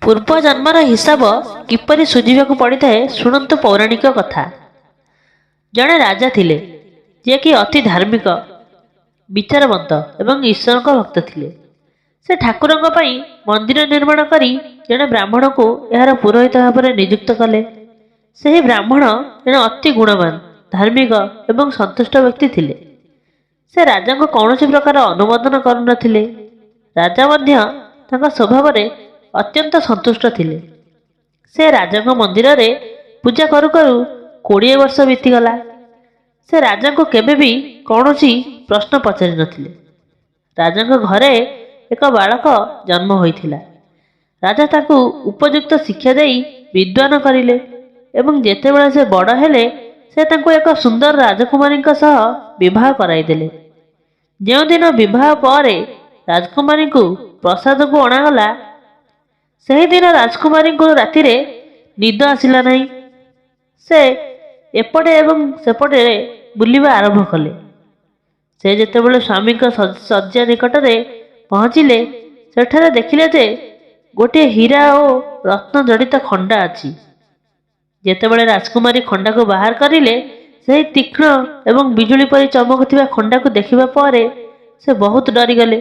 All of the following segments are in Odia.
ପୂର୍ବ ଜନ୍ମର ହିସାବ କିପରି ସୁଝିବାକୁ ପଡ଼ିଥାଏ ଶୁଣନ୍ତୁ ପୌରାଣିକ କଥା। ଜଣେ ରାଜା ଥିଲେ ଯିଏକି ଅତି ଧାର୍ମିକ, ବିଚାରବନ୍ତ ଏବଂ ଈଶ୍ୱରଙ୍କ ଭକ୍ତ ଥିଲେ। ସେ ଠାକୁରଙ୍କ ପାଇଁ ମନ୍ଦିର ନିର୍ମାଣ କରି ଜଣେ ବ୍ରାହ୍ମଣକୁ ଏହାର ପୁରୋହିତ ଭାବରେ ନିଯୁକ୍ତ କଲେ। ସେହି ବ୍ରାହ୍ମଣ ଜଣେ ଅତି ଗୁଣବାନ, ଧାର୍ମିକ ଏବଂ ସନ୍ତୁଷ୍ଟ ବ୍ୟକ୍ତି ଥିଲେ। ସେ ରାଜାଙ୍କୁ କୌଣସି ପ୍ରକାର ଅନୁମୋଦନ କରୁନଥିଲେ। ରାଜା ମଧ୍ୟ ତାଙ୍କ ସ୍ୱଭାବରେ ଅତ୍ୟନ୍ତ ସନ୍ତୁଷ୍ଟ ଥିଲେ। ସେ ରାଜାଙ୍କ ମନ୍ଦିରରେ ପୂଜା କରୁ କରୁ 20 ବର୍ଷ ବିତିଗଲା। ସେ ରାଜାଙ୍କୁ କେବେ ବି କୌଣସି ପ୍ରଶ୍ନ ପଚାରି ନଥିଲେ। ରାଜାଙ୍କ ଘରେ ଏକ ବାଳକ ଜନ୍ମ ହୋଇଥିଲା। ରାଜା ତାକୁ ଉପଯୁକ୍ତ ଶିକ୍ଷା ଦେଇ ବିଦ୍ୱାନ କରିଲେ ଏବଂ ଯେତେବେଳେ ସେ ବଡ଼ ହେଲେ ସେ ତାଙ୍କୁ ଏକ ସୁନ୍ଦର ରାଜକୁମାରୀଙ୍କ ସହ ବିବାହ କରାଇଦେଲେ। ଯେଉଁଦିନ ବିବାହ ପରେ ରାଜକୁମାରୀଙ୍କୁ ପ୍ରସାଦକୁ ଅଣାଗଲା, ସେହିଦିନ ରାଜକୁମାରୀଙ୍କୁ ରାତିରେ ନିଦ ଆସିଲା ନାହିଁ। ସେ ଏପଟେ ଏବଂ ସେପଟେ ବୁଲିବା ଆରମ୍ଭ କଲେ। ସେ ଯେତେବେଳେ ସ୍ୱାମୀଙ୍କ ଶଯ୍ୟା ନିକଟରେ ପହଞ୍ଚିଲେ, ସେଠାରେ ଦେଖିଲେ ଯେ ଗୋଟିଏ ହୀରା ଓ ରତ୍ନ ଜଡ଼ିତ ଖଣ୍ଡା ଅଛି। ଯେତେବେଳେ ରାଜକୁମାରୀ ଖଣ୍ଡାକୁ ବାହାର କରିଲେ, ସେହି ତୀକ୍ଷ୍ଣ ଏବଂ ବିଜୁଳି ପରି ଚମକୁଥିବା ଖଣ୍ଡାକୁ ଦେଖିବା ପରେ ସେ ବହୁତ ଡରିଗଲେ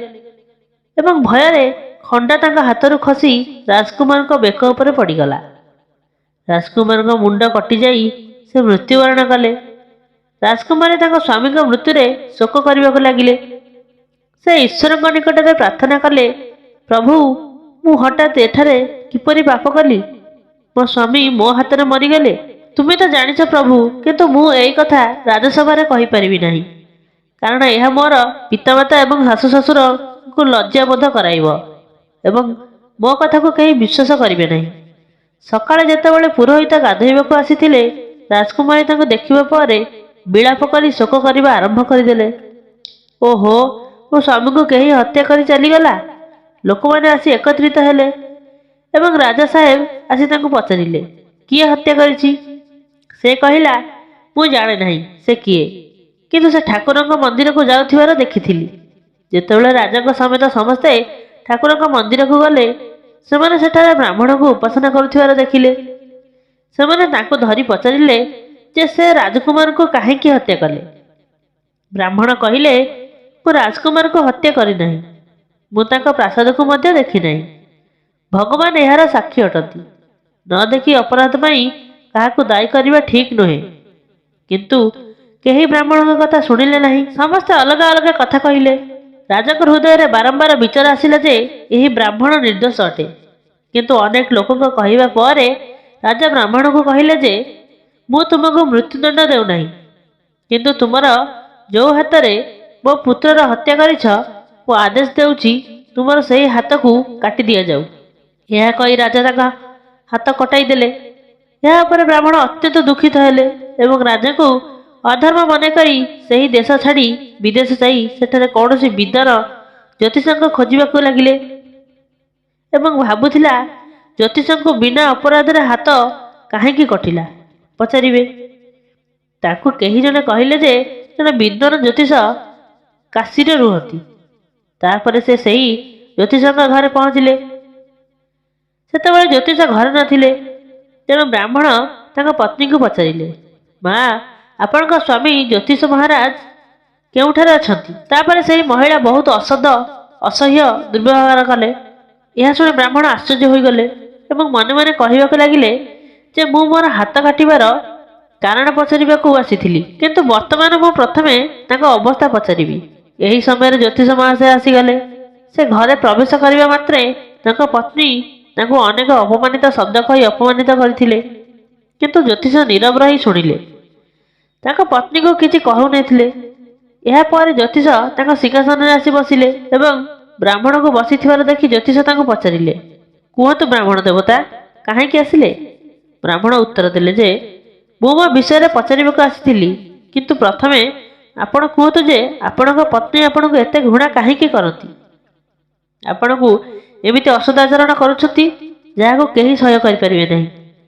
ଏବଂ ଭୟରେ ଖଣ୍ଡା ତାଙ୍କ ହାତରୁ ଖସି ରାଜକୁମାରଙ୍କ ବେକ ଉପରେ ପଡ଼ିଗଲା। ରାଜକୁମାରଙ୍କ ମୁଣ୍ଡ କଟିଯାଇ ସେ ମୃତ୍ୟୁବରଣ କଲେ। ରାଜକୁମାରୀ ତାଙ୍କ ସ୍ୱାମୀଙ୍କ ମୃତ୍ୟୁରେ ଶୋକ କରିବାକୁ ଲାଗିଲେ। ସେ ଈଶ୍ୱରଙ୍କ ନିକଟରେ ପ୍ରାର୍ଥନା କଲେ, ପ୍ରଭୁ, ମୁଁ ହଠାତ୍ ଏଠାରେ କିପରି ପାପ କଲି? ମୋ ସ୍ୱାମୀ ମୋ ହାତରେ ମରିଗଲେ। ତୁମେ ତ ଜାଣିଛ ପ୍ରଭୁ, କିନ୍ତୁ ମୁଁ ଏହି କଥା ରାଜସଭାରେ କହିପାରିବି ନାହିଁ, କାରଣ ଏହା ମୋର ପିତାମାତା ଏବଂ ଶାଶୁ ଶ୍ୱଶୁରଙ୍କୁ ଲଜ୍ଜା ବୋଧ କରାଇବ ଏବଂ ମୋ କଥାକୁ କେହି ବିଶ୍ୱାସ କରିବେ ନାହିଁ। ସକାଳେ ଯେତେବେଳେ ପୁରୋହିତ ଗାଧୋଇବାକୁ ଆସିଥିଲେ, ରାଜକୁମାରୀ ତାଙ୍କୁ ଦେଖିବା ପରେ ବିଳାପ କରି ଶୋକ କରିବା ଆରମ୍ଭ କରିଦେଲେ। ଓହୋ, ମୋ ସ୍ୱାମୀଙ୍କୁ କେହି ହତ୍ୟା କରି ଚାଲିଗଲା। ଲୋକମାନେ ଆସି ଏକତ୍ରିତ ହେଲେ ଏବଂ ରାଜା ସାହେବ ଆସି ତାଙ୍କୁ ପଚାରିଲେ, କିଏ ହତ୍ୟା କରିଛି? ସେ କହିଲା, ମୁଁ ଜାଣେ ନାହିଁ ସେ କିଏ, କିନ୍ତୁ ସେ ଠାକୁରଙ୍କ ମନ୍ଦିରକୁ ଯାଉଥିବାର ଦେଖିଥିଲି। ଯେତେବେଳେ ରାଜାଙ୍କ ସମେତ ସମସ୍ତେ ଠାକୁରଙ୍କ ମନ୍ଦିରକୁ ଗଲେ, ସେମାନେ ସେଠାରେ ବ୍ରାହ୍ମଣଙ୍କୁ ଉପାସନା କରୁଥିବାର ଦେଖିଲେ। ସେମାନେ ତାଙ୍କୁ ଧରି ପଚାରିଲେ ଯେ ସେ ରାଜକୁମାରଙ୍କୁ କାହିଁକି ହତ୍ୟା କଲେ। ବ୍ରାହ୍ମଣ କହିଲେ, ମୁଁ ରାଜକୁମାରଙ୍କୁ ହତ୍ୟା କରିନାହିଁ। ମୁଁ ତାଙ୍କ ପ୍ରାସାଦକୁ ମଧ୍ୟ ଦେଖିନାହିଁ। ଭଗବାନ ଏହାର ସାକ୍ଷୀ ଅଟନ୍ତି। ନ ଦେଖି ଅପରାଧ ପାଇଁ କାହାକୁ ଦାୟୀ କରିବା ଠିକ୍ ନୁହେଁ। କିନ୍ତୁ କେହି ବ୍ରାହ୍ମଣଙ୍କ କଥା ଶୁଣିଲେ ନାହିଁ। ସମସ୍ତେ ଅଲଗା ଅଲଗା କଥା କହିଲେ। ରାଜାଙ୍କ ହୃଦୟରେ ବାରମ୍ବାର ବିଚାର ଆସିଲା ଯେ ଏହି ବ୍ରାହ୍ମଣ ନିର୍ଦ୍ଦୋଷ ଅଟେ। କିନ୍ତୁ ଅନେକ ଲୋକଙ୍କ କହିବା ପରେ ରାଜା ବ୍ରାହ୍ମଣଙ୍କୁ କହିଲେ ଯେ ମୁଁ ତୁମକୁ ମୃତ୍ୟୁଦଣ୍ଡ ଦେଉନାହିଁ, କିନ୍ତୁ ତୁମର ଯେଉଁ ହାତରେ ମୋ ପୁତ୍ରର ହତ୍ୟା କରିଛ, ମୁଁ ଆଦେଶ ଦେଉଛି ତୁମର ସେହି ହାତକୁ କାଟି ଦିଆଯାଉ। ଏହା କହି ରାଜା ତାଙ୍କ ହାତ କଟାଇ ଦେଲେ। ଏହା ଉପରେ ବ୍ରାହ୍ମଣ ଅତ୍ୟନ୍ତ ଦୁଃଖିତ ହେଲେ ଏବଂ ରାଜାଙ୍କୁ ଅଧର୍ମ ମନେକରି ସେହି ଦେଶ ଛାଡ଼ି ବିଦେଶ ଯାଇ ସେଠାରେ କୌଣସି ବିଦ୍ୱାନ ଜ୍ୟୋତିଷଙ୍କୁ ଖୋଜିବାକୁ ଲାଗିଲେ ଏବଂ ଭାବୁଥିଲା ଜ୍ୟୋତିଷଙ୍କୁ ବିନା ଅପରାଧରେ ହାତ କାହିଁକି କଟିଲା ପଚାରିବେ। ତାଙ୍କୁ କେହି ଜଣେ କହିଲେ ଯେ ଜଣେ ବିଦ୍ୱାନ ଜ୍ୟୋତିଷ କାଶୀରେ ରୁହନ୍ତି। ତାପରେ ସେ ସେହି ଜ୍ୟୋତିଷଙ୍କ ଘରେ ପହଞ୍ଚିଲେ। ସେତେବେଳେ ଜ୍ୟୋତିଷ ଘରେ ନଥିଲେ। ତେଣୁ ବ୍ରାହ୍ମଣ ତାଙ୍କ ପତ୍ନୀଙ୍କୁ ପଚାରିଲେ, ମା, ଆପଣଙ୍କ ସ୍ୱାମୀ ଜ୍ୟୋତିଷ ମହାରାଜ କେଉଁଠାରେ ଅଛନ୍ତି? ତାପରେ ସେହି ମହିଳା ବହୁତ ଅସହ୍ୟ ଦୁର୍ବ୍ୟବହାର କଲେ। ଏହା ଶୁଣି ବ୍ରାହ୍ମଣ ଆଶ୍ଚର୍ଯ୍ୟ ହୋଇଗଲେ ଏବଂ ମନେ ମନେ କହିବାକୁ ଲାଗିଲେ ଯେ ମୁଁ ମୋର ହାତ କାଟିବାର କାରଣ ପଚାରିବାକୁ ଆସିଥିଲି, କିନ୍ତୁ ବର୍ତ୍ତମାନ ମୁଁ ପ୍ରଥମେ ତାଙ୍କ ଅବସ୍ଥା ପଚାରିବି। ଏହି ସମୟରେ ଜ୍ୟୋତିଷ ମହାଶୟ ଆସିଗଲେ। ସେ ଘରେ ପ୍ରବେଶ କରିବା ମାତ୍ରେ ତାଙ୍କ ପତ୍ନୀ ତାଙ୍କୁ ଅନେକ ଅପମାନିତ ଶବ୍ଦ କହି ଅପମାନିତ କରିଥିଲେ, କିନ୍ତୁ ଜ୍ୟୋତିଷ ନୀରବ ରହି ଶୁଣିଲେ। ତାଙ୍କ ପତ୍ନୀକୁ କିଛି କହୁନଥିଲେ। ଏହାପରେ ଜ୍ୟୋତିଷ ତାଙ୍କ ସିଂହାସନରେ ଆସି ବସିଲେ ଏବଂ ବ୍ରାହ୍ମଣକୁ ବସିଥିବାର ଦେଖି ଜ୍ୟୋତିଷ ତାଙ୍କୁ ପଚାରିଲେ, କୁହନ୍ତୁ ବ୍ରାହ୍ମଣ ଦେବତା, କାହିଁକି ଆସିଲେ? ବ୍ରାହ୍ମଣ ଉତ୍ତର ଦେଲେ ଯେ ମୁଁ ମୋ ବିଷୟରେ ପଚାରିବାକୁ ଆସିଥିଲି, କିନ୍ତୁ ପ୍ରଥମେ ଆପଣ କୁହନ୍ତୁ ଯେ ଆପଣଙ୍କ ପତ୍ନୀ ଆପଣଙ୍କୁ ଏତେ ଘୃଣା କାହିଁକି କରନ୍ତି? ଆପଣଙ୍କୁ ଏମିତି ଅସଦାଚରଣ କରୁଛନ୍ତି ଯାହାକୁ କେହି ସହ୍ୟ କରିପାରିବେ ନାହିଁ,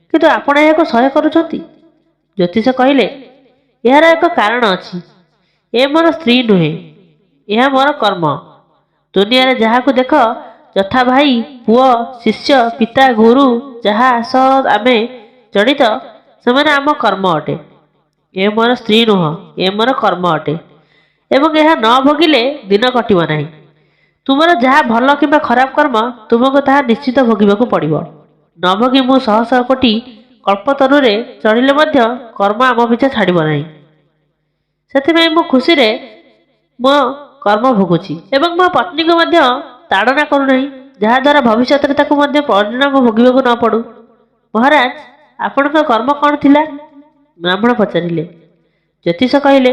କିନ୍ତୁ ଆପଣ ଏହାକୁ ସହ୍ୟ କରୁଛନ୍ତି। ଜ୍ୟୋତିଷ କହିଲେ, ଏହାର ଏକ କାରଣ ଅଛି। ଏ ମୋର ସ୍ତ୍ରୀ ନୁହେଁ, ଏହା ମୋର କର୍ମ। ଦୁନିଆରେ ଯାହାକୁ ଦେଖ ଯଥା ଭାଇ, ପୁଅ, ଶିଷ୍ୟ, ପିତା, ଗୁରୁ ଯାହା ସହ ଆମେ ଜଡ଼ିତ ସେମାନେ ଆମ କର୍ମ ଅଟେ। ଏ ମୋର ସ୍ତ୍ରୀ ନୁହଁ, ଏ ମୋର କର୍ମ ଅଟେ ଏବଂ ଏହା ନ ଭୋଗିଲେ ଦିନ କଟିବ ନାହିଁ। ତୁମର ଯାହା ଭଲ କିମ୍ବା ଖରାପ କର୍ମ ତୁମକୁ ତାହା ନିଶ୍ଚିତ ଭୋଗିବାକୁ ପଡ଼ିବ। ନ ଭୋଗି ମୁଁ ଶହ ଶହ କୋଟି କଳ୍ପତରୁରେ ଚଢ଼ିଲେ ମଧ୍ୟ କର୍ମ ଆମ ପିଛା ଛାଡ଼ିବ ନାହିଁ। ସେଥିପାଇଁ ମୁଁ ଖୁସିରେ ମୋ କର୍ମ ଭୋଗୁଛି ଏବଂ ମୋ ପତ୍ନୀକୁ ମଧ୍ୟ ତାଡ଼ନା କରୁନାହିଁ, ଯାହାଦ୍ୱାରା ଭବିଷ୍ୟତରେ ତାକୁ ମଧ୍ୟ ପରିଣାମ ଭୋଗିବାକୁ ନ ପଡ଼ୁ। ମହାରାଜ, ଆପଣଙ୍କ କର୍ମ କ'ଣ ଥିଲା? ବ୍ରାହ୍ମଣ ପଚାରିଲେ। ଜ୍ୟୋତିଷ କହିଲେ,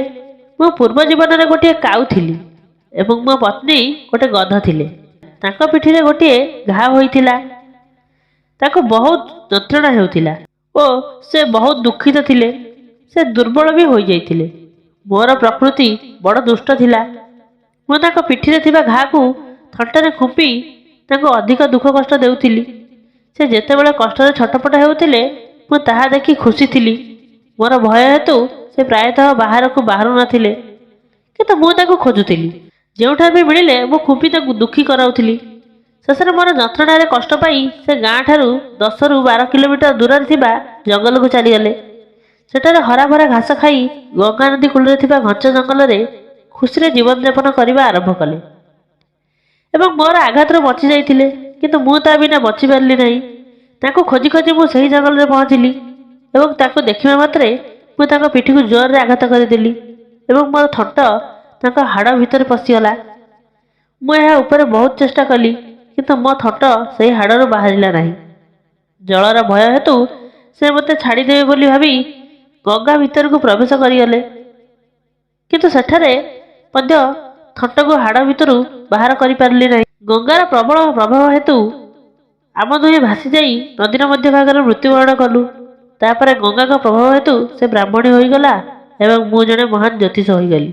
ମୁଁ ପୂର୍ବ ଜୀବନରେ ଗୋଟିଏ କାଉ ଥିଲି ଏବଂ ମୋ ପତ୍ନୀ ଗୋଟିଏ ଗଧ ଥିଲେ। ତାଙ୍କ ପିଠିରେ ଗୋଟିଏ ଘା ହୋଇଥିଲା। ତାଙ୍କୁ ବହୁତ ଯନ୍ତ୍ରଣା ହେଉଥିଲା ଓ ସେ ବହୁତ ଦୁଃଖିତ ଥିଲେ। ସେ ଦୁର୍ବଳ ବି ହୋଇଯାଇଥିଲେ। ମୋର ପ୍ରକୃତି ବଡ଼ ଦୁଷ୍ଟ ଥିଲା। ମୁଁ ତାଙ୍କ ପିଠିରେ ଥିବା ଘାକୁ ଥଣ୍ଟରେ ଖୁମ୍ପି ତାଙ୍କୁ ଅଧିକ ଦୁଃଖ କଷ୍ଟ ଦେଉଥିଲି। ସେ ଯେତେବେଳେ କଷ୍ଟରେ ଛଟପଟ ହେଉଥିଲେ ମୁଁ ତାହା ଦେଖି ଖୁସି ଥିଲି। ମୋର ଭୟ ହେତୁ ସେ ପ୍ରାୟତଃ ବାହାରକୁ ବାହାରୁ ନଥିଲେ, କିନ୍ତୁ ମୁଁ ତାଙ୍କୁ ଖୋଜୁଥିଲି। ଯେଉଁଠାରେ ବି ମିଳିଲେ ମୁଁ ଖୁମ୍ପି ତାଙ୍କୁ ଦୁଃଖୀ କରାଉଥିଲି। ଶେଷରେ ମୋର ଯନ୍ତ୍ରଣାରେ କଷ୍ଟ ପାଇ ସେ ଗାଁ ଠାରୁ 10ରୁ 12 କିଲୋମିଟର ଦୂରରେ ଥିବା ଜଙ୍ଗଲକୁ ଚାଲିଗଲେ। ସେଠାରେ ହରାଭରା ଘାସ ଖାଇ ଗଙ୍ଗା ନଦୀ କୂଳରେ ଥିବା ଘଞ୍ଚ ଜଙ୍ଗଲରେ ଖୁସିରେ ଜୀବନଯାପନ କରିବା ଆରମ୍ଭ କଲେ ଏବଂ ମୋର ଆଘାତରୁ ବଞ୍ଚି ଯାଇଥିଲେ। କିନ୍ତୁ ମୁଁ ତା ବିନା ବଞ୍ଚିପାରିଲି ନାହିଁ। ତାଙ୍କୁ ଖୋଜି ଖୋଜି ମୁଁ ସେହି ଜଙ୍ଗଲରେ ପହଞ୍ଚିଲି ଏବଂ ତାଙ୍କୁ ଦେଖିବା ମାତ୍ରେ ମୁଁ ତାଙ୍କ ପିଠିକୁ ଜୋରରେ ଆଘାତ କରିଦେଲି ଏବଂ ମୋର ଥଣ୍ଟ ତାଙ୍କ ହାଡ଼ ଭିତରେ ପଶିଗଲା। ମୁଁ ଏହା ଉପରେ ବହୁତ ଚେଷ୍ଟା କଲି, କିନ୍ତୁ ମୋ ଥଣ୍ଟ ସେହି ହାଡ଼ରୁ ବାହାରିଲା ନାହିଁ। ଜଳର ଭୟ ହେତୁ ସେ ମୋତେ ଛାଡ଼ିଦେବେ ବୋଲି ଭାବି ଗଙ୍ଗା ଭିତରକୁ ପ୍ରବେଶ କରିଗଲେ, କିନ୍ତୁ ସେଠାରେ ମଧ୍ୟ ଥଣ୍ଟକୁ ହାଡ଼ ଭିତରୁ ବାହାର କରିପାରିଲି ନାହିଁ। ଗଙ୍ଗାର ପ୍ରବଳ ପ୍ରଭାବ ହେତୁ ଆମ ଦୁହେଁ ଭାସି ଯାଇ ନଦୀର ମଧ୍ୟଭାଗରେ ମୃତ୍ୟୁବରଣ କଲୁ। ତାପରେ ଗଙ୍ଗାଙ୍କ ପ୍ରଭାବ ହେତୁ ସେ ବ୍ରାହ୍ମଣୀ ହୋଇଗଲା ଏବଂ ମୁଁ ଜଣେ ମହାନ ଜ୍ୟୋତିଷ ହୋଇଗଲି।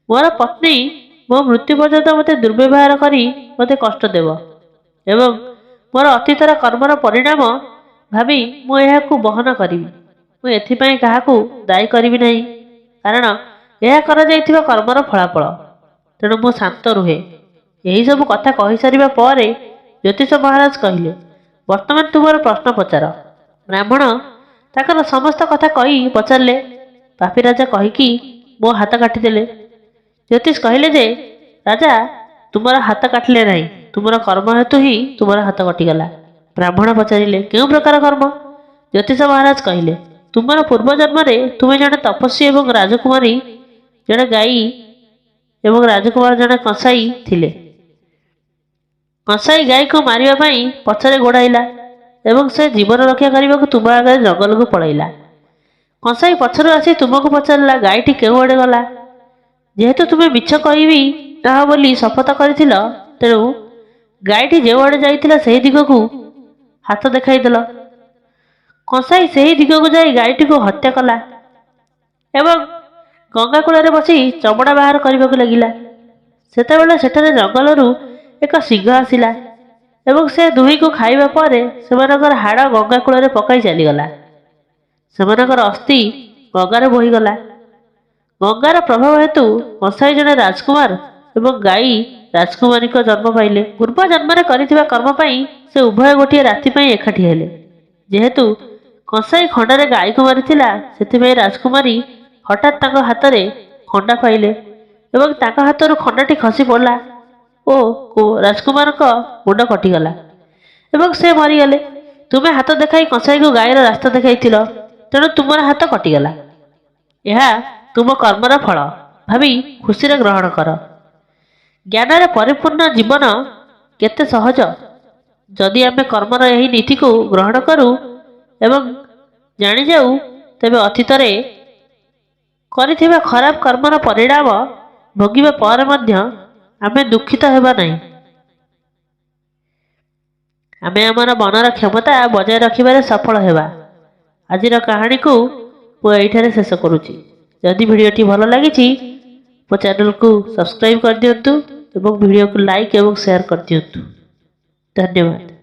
ମୋର ପତ୍ନୀ ମୋ ମୃତ୍ୟୁ ପର୍ଯ୍ୟନ୍ତ ମୋତେ ଦୁର୍ବ୍ୟବହାର କରି ମୋତେ କଷ୍ଟ ଦେବ ଏବଂ ମୋର ଅତୀତର କର୍ମର ପରିଣାମ ଭାବି ମୁଁ ଏହାକୁ ବହନ କରିବି। ମୁଁ ଏଥିପାଇଁ କାହାକୁ ଦାୟୀ କରିବି ନାହିଁ, କାରଣ ଏହା କରାଯାଇଥିବା କର୍ମର ଫଳାଫଳ। ତେଣୁ ମୁଁ ଶାନ୍ତ ରୁହେ। ଏହିସବୁ କଥା କହିସାରିବା ପରେ ଜ୍ୟୋତିଷ ମହାରାଜ କହିଲେ, ବର୍ତ୍ତମାନ ତୁମର ପ୍ରଶ୍ନ ପଚାର। ବ୍ରାହ୍ମଣ ତାଙ୍କର ସମସ୍ତ କଥା କହି ପଚାରିଲେ। ପାପୀ ରାଜା କହିକି ମୋ ହାତ କାଟିଦେଲେ। ଜ୍ୟୋତିଷ କହିଲେ ଯେ, ରାଜା, ତୁମର ହାତ କାଟିଲେ ନାହିଁ, ତୁମର କର୍ମ ହେତୁ ହିଁ ତୁମର ହାତ କଟିଗଲା। ବ୍ରାହ୍ମଣ ପଚାରିଲେ, କେଉଁ ପ୍ରକାର କର୍ମ? ଜ୍ୟୋତିଷ ମହାରାଜ କହିଲେ, ତୁମର ପୂର୍ବ ଜନ୍ମରେ ତୁମେ ଜଣେ ତପସ୍ୱୀ ଏବଂ ରାଜକୁମାରୀ ଜଣେ ଗାଈ ଏବଂ ରାଜକୁମାର ଜଣେ କଂସାଇ ଥିଲେ। କଂସାଇ ଗାଈକୁ ମାରିବା ପାଇଁ ପଛରେ ଗୋଡ଼ାଇଲା ଏବଂ ସେ ଜୀବନ ରକ୍ଷା କରିବାକୁ ତୁମ ଆଗରେ ଜଙ୍ଗଲକୁ ପଳାଇଲା। କଂସାଇ ପଛରୁ ଆସି ତୁମକୁ ପଚାରିଲା, ଗାଈଟି କେଉଁଆଡ଼େ ଗଲା? ଯେହେତୁ ତୁମେ ମିଛ କହିବି ନାହ ବୋଲି ଶପଥ କରିଥିଲ, ତେଣୁ ଗାଈଟି ଯେଉଁଆଡ଼େ ଯାଇଥିଲା ସେହି ଦିଗକୁ ହାତ ଦେଖାଇଦେଲ। କଂସାଇ ସେହି ଦିଗକୁ ଯାଇ ଗାଈଟିକୁ ହତ୍ୟା କଲା ଏବଂ ଗଙ୍ଗା କୂଳରେ ବସି ଚମଡ଼ା ବାହାର କରିବାକୁ ଲାଗିଲା। ସେତେବେଳେ ସେଠାରେ ଜଙ୍ଗଲରୁ ଏକ ସିଂହ ଆସିଲା ଏବଂ ସେ ଦୁହିଁକୁ ଖାଇବା ପରେ ସେମାନଙ୍କର ହାଡ଼ ଗଙ୍ଗା କୂଳରେ ପକାଇ ଚାଲିଗଲା। ସେମାନଙ୍କର ଅସ୍ଥି ଗଙ୍ଗାରେ ବୋହିଗଲା। ଗଙ୍ଗାର ପ୍ରଭାବ ହେତୁ କଂସାଇ ଜଣେ ରାଜକୁମାର ଏବଂ ଗାଈ ରାଜକୁମାରୀଙ୍କ ଜନ୍ମ ପାଇଲେ। ପୂର୍ବ ଜନ୍ମରେ କରିଥିବା କର୍ମ ପାଇଁ ସେ ଉଭୟ ଗୋଟିଏ ରାତି ପାଇଁ ଏକାଠି ହେଲେ। ଯେହେତୁ କଂସାଇ ଖଣ୍ଡାରେ ଗାଈକୁ ମାରିଥିଲା, ସେଥିପାଇଁ ରାଜକୁମାରୀ ହଠାତ୍ ତାଙ୍କ ହାତରେ ଖଣ୍ଡା ପାଇଲେ ଏବଂ ତାଙ୍କ ହାତରୁ ଖଣ୍ଡାଟି ଖସି ପଡ଼ିଲା ଓ ରାଜକୁମାରଙ୍କ ମୁଣ୍ଡ କଟିଗଲା ଏବଂ ସେ ମରିଗଲେ। ତୁମେ ହାତ ଦେଖାଇ କଂସାଇକୁ ଗାଈର ରାସ୍ତା ଦେଖାଇଥିଲ, ତେଣୁ ତୁମର ହାତ କଟିଗଲା। ଏହା ତୁମ କର୍ମର ଫଳ ଭାବି ଖୁସିରେ ଗ୍ରହଣ କର। ଜ୍ଞାନରେ ପରିପୂର୍ଣ୍ଣ ଜୀବନ କେତେ ସହଜ ଯଦି ଆମେ କର୍ମର ଏହି ନୀତିକୁ ଗ୍ରହଣ କରୁ ଏବଂ ଜାଣିଯାଉ, ତେବେ ଅତୀତରେ କରିଥିବା ଖରାପ କର୍ମର ପରିଣାମ ଭୋଗିବା ପରେ ମଧ୍ୟ ଆମେ ଦୁଃଖିତ ହେବା ନାହିଁ। ଆମେ ଆମର ମନର କ୍ଷମତା ବଜାୟ ରଖିବାରେ ସଫଳ ହେବା। ଆଜିର କାହାଣୀକୁ ମୁଁ ଏଇଠାରେ ଶେଷ କରୁଛି। ଯଦି ଭିଡ଼ିଓଟି ଭଲ ଲାଗିଛି ମୋ ଚ୍ୟାନେଲକୁ ସବସ୍କ୍ରାଇବ୍ କରିଦିଅନ୍ତୁ ଏବଂ ଭିଡ଼ିଓକୁ ଲାଇକ୍ ଏବଂ ସେୟାର କରିଦିଅନ୍ତୁ। ଧନ୍ୟବାଦ।